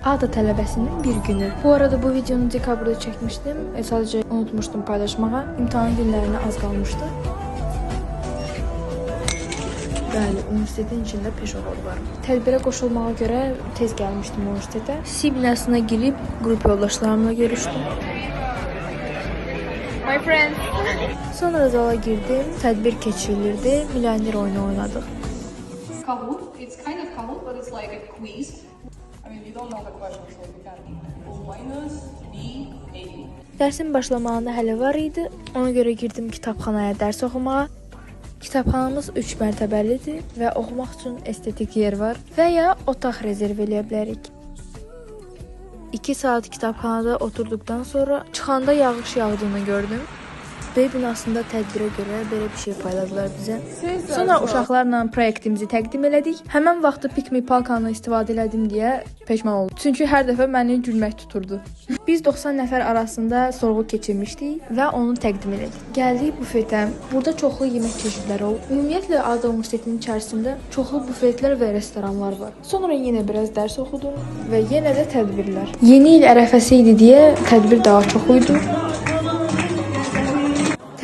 ADA tələbəsinin bir günü. Bu arada bu videonu dekabrda çəkmişdim. Sadəcə unutmuşdum paylaşmağa. İmtahan günlərinə az qalmışdı. Bəli, universitetin içində peşoxod var. Tədbirə qoşulmağa görə tez gəlmişdim universitetə. C binasına girib qrup yoldaşlarımla görüşdüm. My friend. Sonra zala girdim. Tədbir keçirilirdi. Milyoner oyunu oynadıq. Kahoot. It's kind of Kahoot, but it's like a quiz. I mean, you don't know the question, so you can minus B, A. Dərsin başlamağına hələ var idi. Ona görə girdim kitabxanaya dərs oxumağa. Kitabxanamız 3 mərtəbəlidir və oxumaq üçün estetik yer var və ya otaq rezerv eləyə bilərik. 2 saat kitabxanada oturduqdan sonra çıxanda yağış yağdığını gördüm. B binasında tədbirə görə belə bir şey payladılar bizə. Sonra uşaqlarla proyektimizi təqdim elədik. Həmin vaxtı Pikmi palkanı istifadə elədim deyə peşman oldum. Çünki hər dəfə məni gülmək tuturdu. Biz 90 nəfər arasında sorğu keçirmişdik və onu təqdim elədik. Gəldik bufetə. Burada çoxlu yemək çeşidləri olub. Ümumiyyətlə ADA Universitetinin içərisində çoxlu bufetlər və restoranlar var. Sonra yenə biraz dərs oxudum və yenə də tədbirlər. Yeni il ərəfəsi idi deyə tədbir daha çox idi.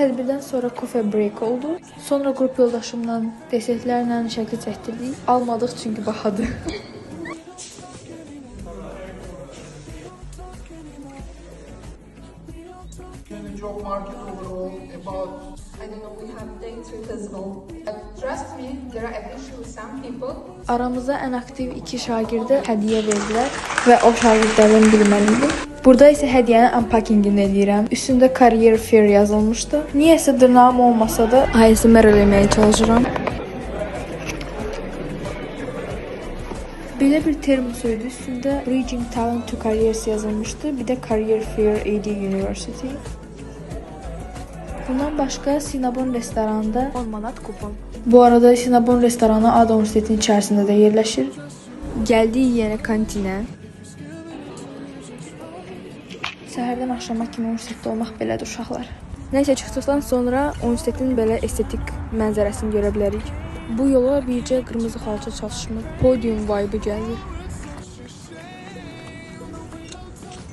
Tədbirdən sonra coffee break oldu. Sonra qrup yoldaşımla desertlərlə şəkil çəkdirdik. Almadıq çünki bahadır. Job market overall about I don't know, we have day 3 physical. Trust me, there are eventually some people. Aramıza ən aktiv 2 şagirdə hədiyyə verdilər və o şagirdlərdən biri mən idim. Burada isə hədiyyənin unpackingini eləyirəm. Üstündə Career Fair yazılmışdı. Niyəsə dırnağım olmasa da ASMR eləməyə çalışıram. Belə bir termos idi. Üstündə Bridging Talent to Careers yazılmışdı. Bir də Career Fair AD University. Bundan başqa Cinnabon restoranında 10 manat kupon. Bu arada Cinnabon restoranı ADA Universitetinin içərisində də yerləşir. Gəldik yenə kantinə. Səhərdən axşama kimi universitetdə olmaq belədir uşaqlar. Nəysə çıxdıqdan sonra universitetin belə estetik mənzərəsini görə bilərik. Bu yola bircə qırmızı xalça çalışmır. Podium vibe gəlir.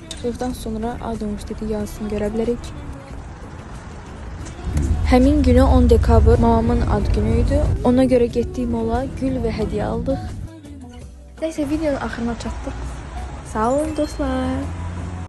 Çıxdıqdan sonra ADA Universiteti yazısını görə bilərik. Həmin günü 10 dekabr mamamın ad günü idi. Ona görə getdiyim mola gül və hədiyyə aldıq. Nəysə videonun axırına çatdıq. Sağ olun dostlar.